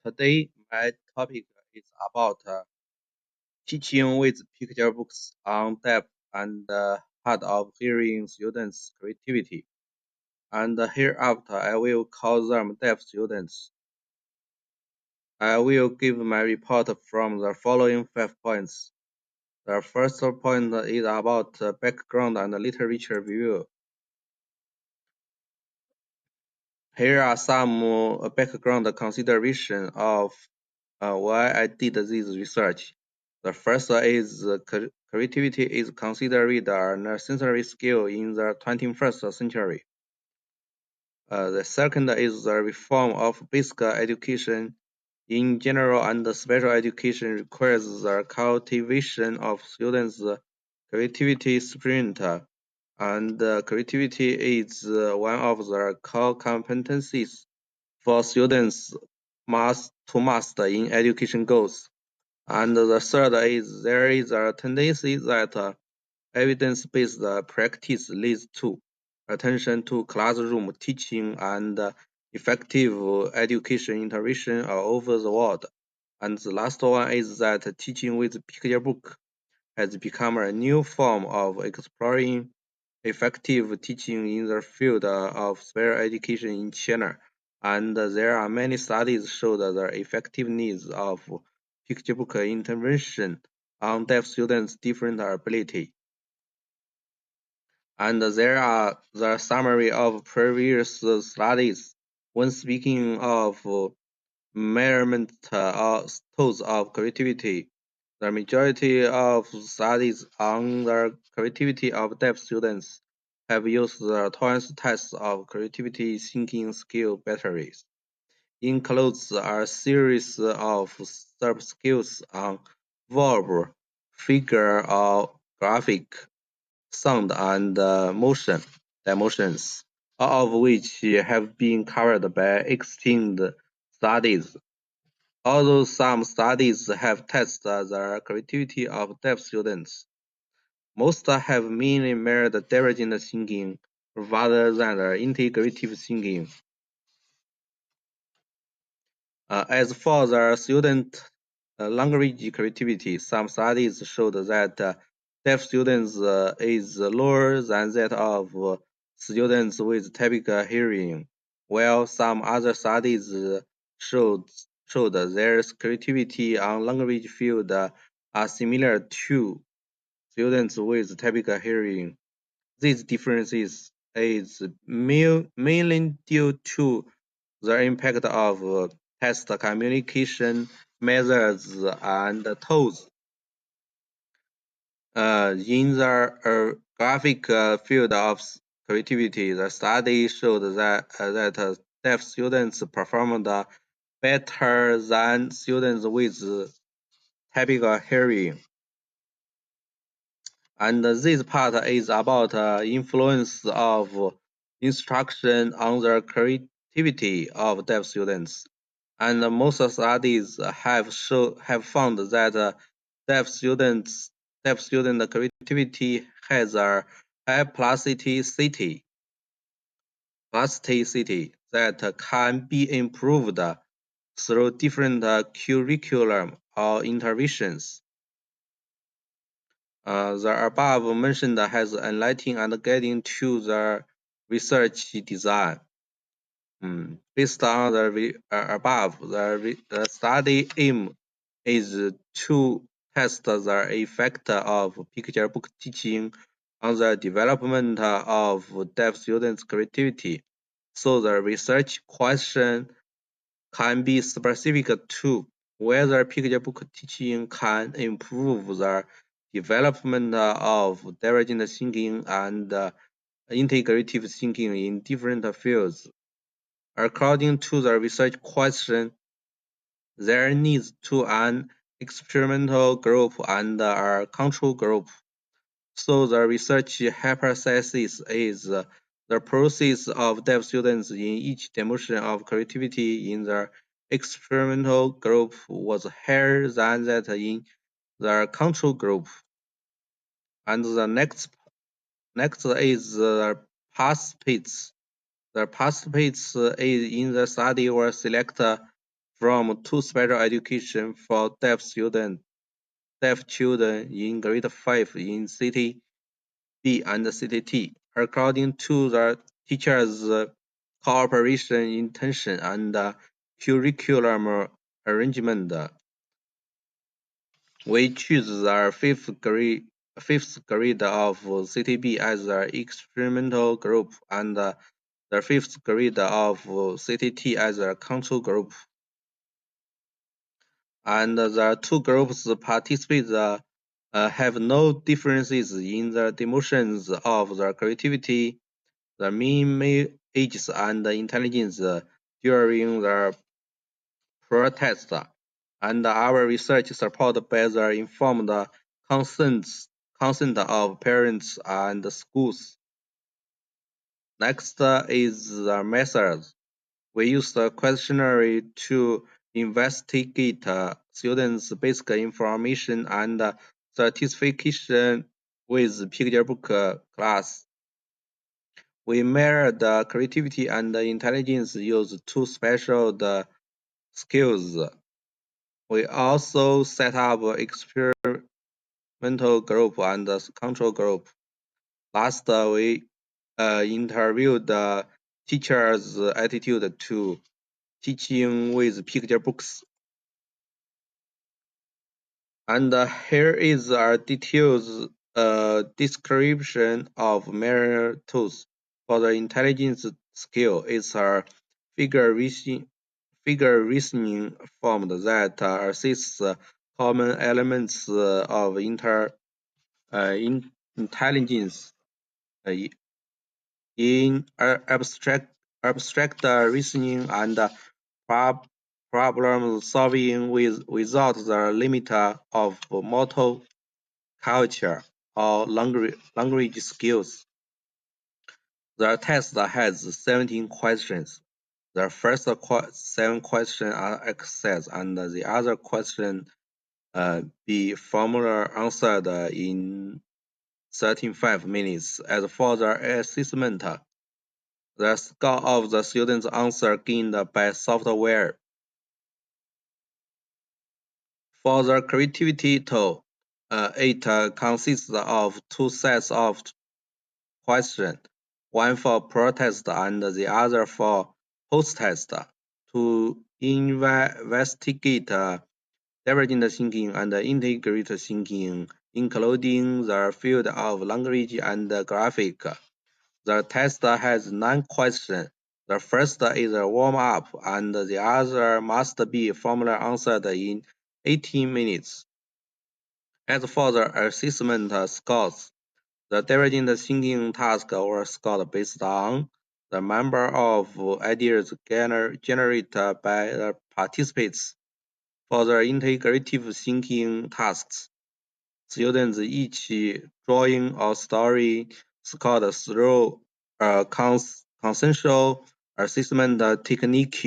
Today, my topic is about teaching with picture books on depth and hard of hearing students' creativity. And hereafter, I will call them deaf students. I will give my report from the following 5 points. The first point is about background and literature review. Here are some background consideration of why I did this research. The first is creativity is considered a necessary skill in the 21st century. The second is the reform of basic education in general, and special education requires the cultivation of students' creativity spirit, and creativity is one of the core competencies for students to master in education goals. And the third is there is a tendency that evidence-based practice leads to attention to classroom teaching and effective education interaction all over the world. And the last one is that teaching with picture book has become a new form of exploring effective teaching in the field of special education in China. And there are many studies show the effectiveness of picture book intervention on deaf students' different ability. And there are the summary of previous studies. When speaking of measurement tools of creativity, the majority of studies on the creativity of deaf students have used the Torrance test of creativity thinking skill batteries. Includes a series of sub-skills on verb, figure, or graphic, sound, and motion dimensions, all of which have been covered by existing studies. Although some studies have tested the creativity of deaf students, most have mainly measured divergent thinking rather than integrative thinking. As for the student language creativity, some studies showed that deaf students is lower than that of students with typical hearing, while some other studies showed their creativity on language field are similar to students with typical hearing. These differences is mainly due to the impact of test communication methods and tools. In the graphic field of creativity, the study showed that deaf students performed better than students with typical hearing. And this part is about influence of instruction on the creativity of deaf students. And most studies have found that deaf student creativity has a high plasticity that can be improved through different curriculum or interventions. The above mentioned has enlightening and guiding to the research design. Based on the above, the study aim is to test the effect of picture book teaching on the development of deaf students' creativity. So the research question can be specific to whether picture book teaching can improve the development of divergent thinking and integrative thinking in different fields. According to the research question, there needs to an experimental group and a control group. So the research hypothesis is the process of deaf students in each dimension of creativity in the experimental group was higher than that in the control group. And the next is participants. The participants in the study were selected from two special education for deaf children in grade 5 in City B and City T. According to the teachers' cooperation intention and curriculum arrangement, we choose the fifth grade of City B as the experimental group and the fifth grade of City T as a control group. And the two groups participate have no differences in the dimensions of the creativity, the mean ages, and the intelligence during the protest. And our research supported by the informed consent of parents and schools. Next is the method. We use the questionnaire to investigate students' basic information and certification with picture book class. We measure the creativity and intelligence use two special skills. We also set up experimental group and control group. Last, we interviewed the teachers' attitude to teaching with picture books. And here is a detailed description of mirror tools. For the intelligence skill, it's a figure reasoning form that assists common elements of intelligence in abstract reasoning and problem solving without the limit of motor culture or language skills. The test has 17 questions. The first 7 questions are exercise, and the other question be formula answered in 35 minutes. As for the assessment, the score of the student's answer gained by software. For the creativity tool, it consists of two sets of questions, one for pre-test and the other for post-test, to investigate divergent thinking and integrative thinking, including the field of language and graphic. The test has 9 questions. The first is a warm-up, and the other must be formally answered in 18 minutes. As for the assessment scores, the divergent thinking tasks were scored based on the number of ideas generated by the participants. For the integrative thinking tasks, students each drawing a story scored through a consensual assessment technique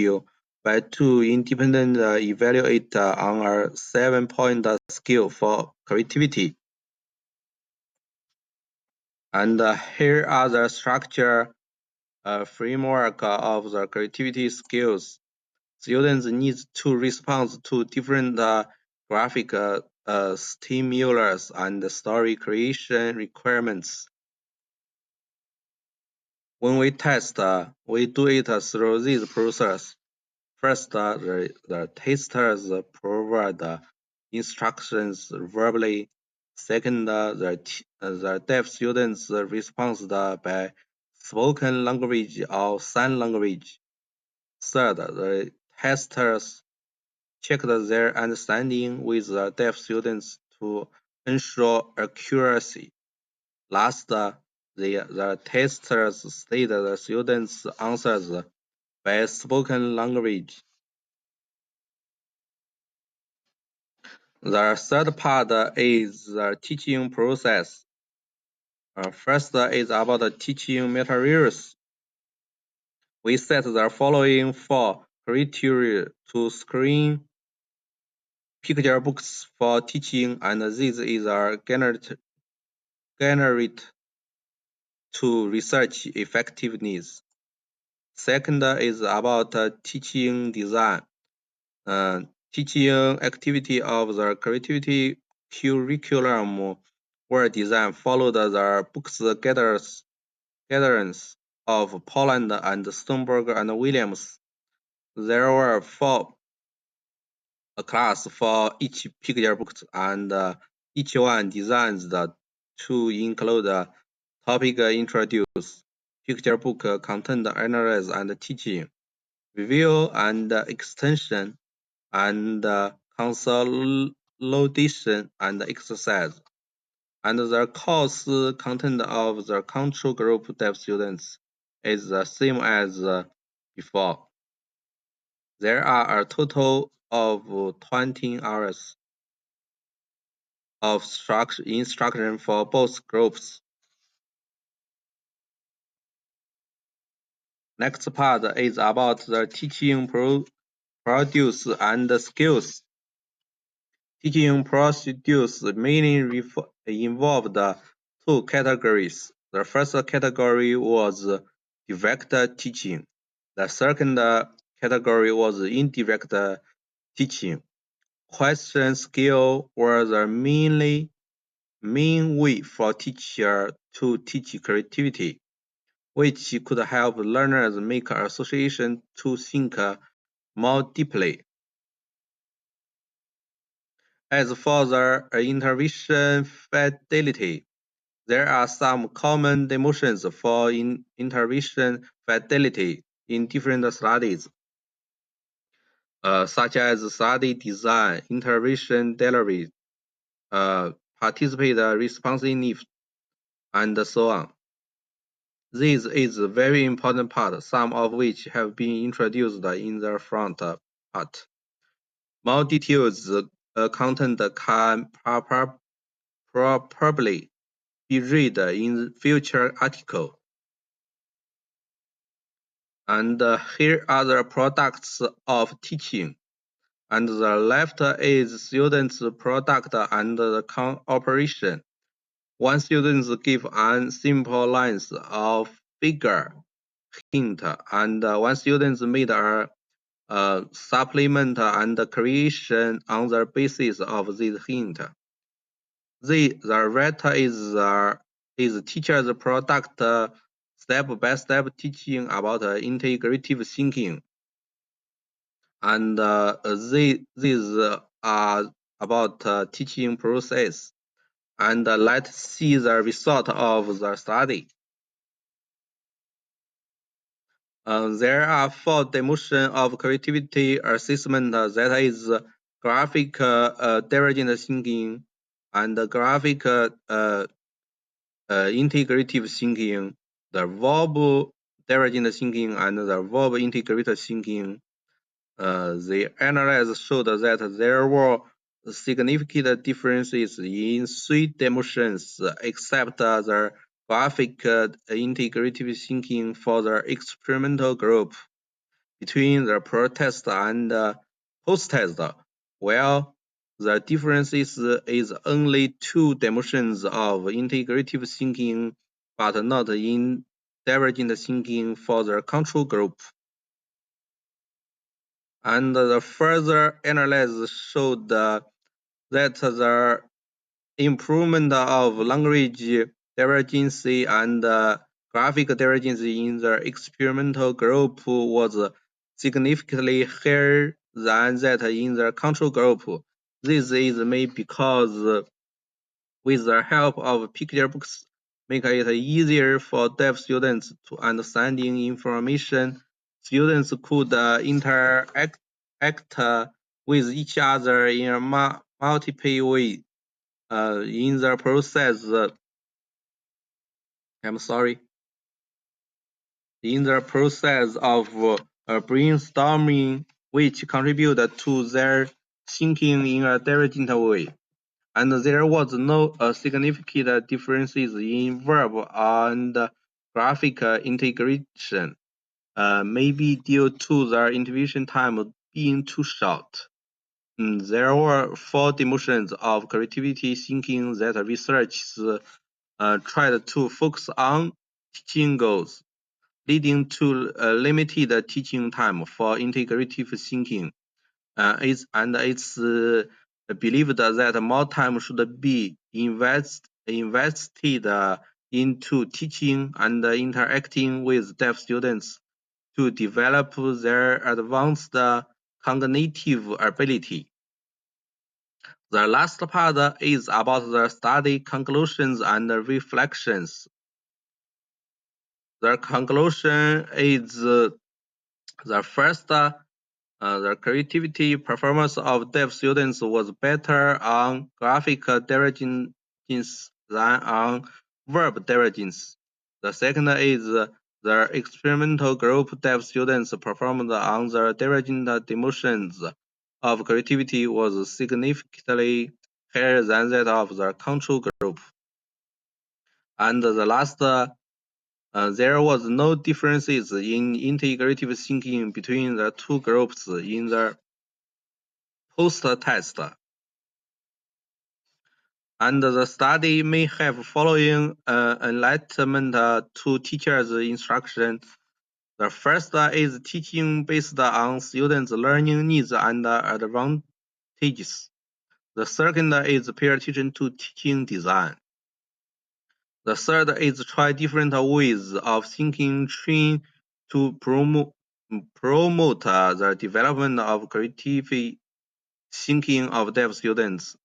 by two independent evaluators on a 7-point scale for creativity. And here are the structure framework of the creativity skills. Students need to respond to different graphic stimulus and story creation requirements. When we test, we do it through this process. First, the testers provide instructions verbally. Second, the deaf students respond by spoken language or sign language. Third, the testers check their understanding with the deaf students to ensure accuracy. Last, the testers state the students' answers by spoken language. The third part is the teaching process. First is about the teaching materials. We set the following 4 criteria to screen picture books for teaching, and this is a generate to research effectiveness. Second is about teaching design. teaching activity of the creativity curriculum were designed followed the books gatherings of Poland and Sternberg and Williams. There were 4 classes for each picture book, and each one designed to include topic introduce, picture book content analysis and teaching, review and extension, and consolidation and exercise. And the course content of the control group deaf students is the same as before. There are a total of 20 hours of instruction for both groups. Next part is about the teaching produce and skills. Teaching procedures mainly involved 2 categories. The first category was direct teaching. The second category was indirect teaching. Question skill was the main way for teacher to teach creativity, which could help learners make association to think more deeply. As for the intervention fidelity, there are some common definitions for intervention fidelity in different studies, such as study design, intervention delivery, participant responsiveness, and so on. This is a very important part, some of which have been introduced in the front part. More details content can probably be read in future article. And here are the products of teaching. And the left is student's product and the operation. One student give an simple lines of figure hint, and one student made a supplement and creation on the basis of this hint. The right is teacher's product step-by-step teaching about integrative thinking, and these are about teaching process. And let's see the result of the study. There are 4 dimensions of creativity assessment, that is graphic divergent thinking, and graphic integrative thinking, the verb divergent thinking, and the verb integrative thinking. The analysis showed that there were significant differences in 3 dimensions, except the graphic integrative thinking for the experimental group between the pre-test and post-test, while the difference is only 2 dimensions of integrative thinking, but not in divergent thinking for the control group. And the further analysis showed that the improvement of language divergence and graphic divergence in the experimental group was significantly higher than that in the control group. This is maybe because with the help of picture books, make it easier for deaf students to understanding information. Students could interact with each other in a multiple way. In the process, in the process of brainstorming, which contributed to their thinking in a divergent way. And there was no significant differences in verb and graphic integration, maybe due to the intervention time being too short. There were 4 dimensions of creativity thinking that researchers tried to focus on teaching goals, leading to limited teaching time for integrative thinking. It's believed that more time should be invested into teaching and interacting with deaf students to develop their advanced cognitive ability. The last part is about the study conclusions and reflections. The conclusion is the first, the creativity performance of deaf students was better on graphic divergence than on verb divergence. The second is the experimental group deaf students performed on the divergent dimensions of creativity was significantly higher than that of the control group. And the last, there was no differences in integrative thinking between the two groups in the post-test. And the study may have following enlightenment to teachers' instruction. The first is teaching based on students' learning needs and advantages. The second is pay attention to teaching design. The third is try different ways of thinking train to promote the development of creative thinking of deaf students.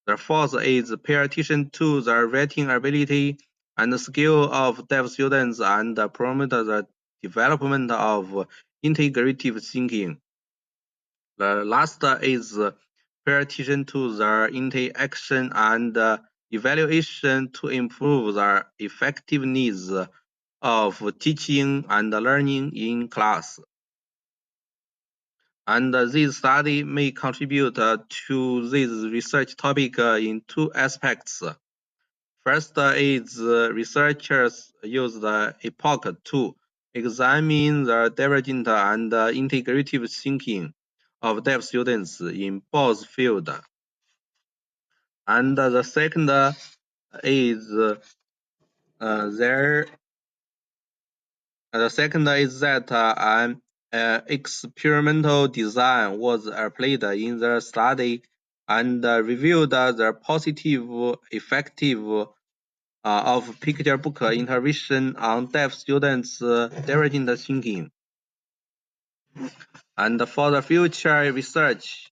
The fourth is pay attention to the writing ability and skill of deaf students and promote the development of integrative thinking. The last is pay attention to the interaction and evaluation to improve the effectiveness of teaching and learning in class. And this study may contribute to this research topic in two aspects. First is researchers use the EPoC to examine the divergent and integrative thinking of deaf students in both fields. And the second is that an experimental design was applied in the study and reviewed the positive effective of picture book intervention on deaf students' divergent thinking. And for the future research,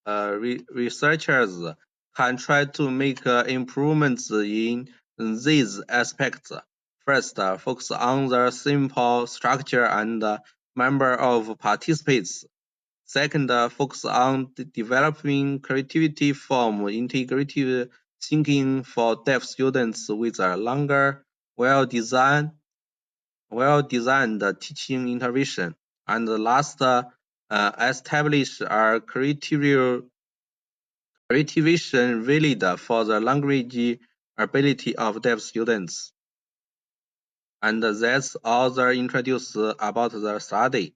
researchers can try to make improvements in these aspects. First, focus on the simple structure and number of participants. Second, focus on developing creativity from integrative thinking for deaf students with a longer, well-designed teaching intervention. And last, establish a creativation valid for the language ability of deaf students. And that's all the introduce about the study.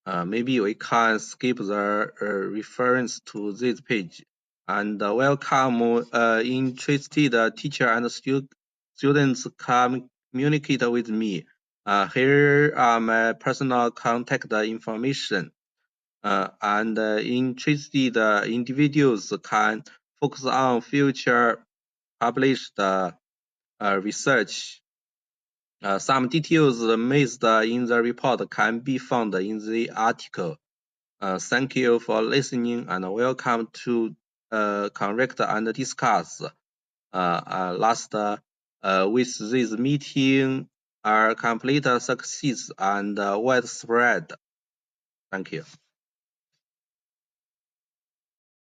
Maybe we can skip the reference to this page. And welcome interested teacher and students communicate with me. Here are my personal contact information. And interested individuals can focus on future published research. Some details missed in the report can be found in the article. Thank you for listening and welcome to correct and discuss. With this meeting are complete success and widespread. Thank you.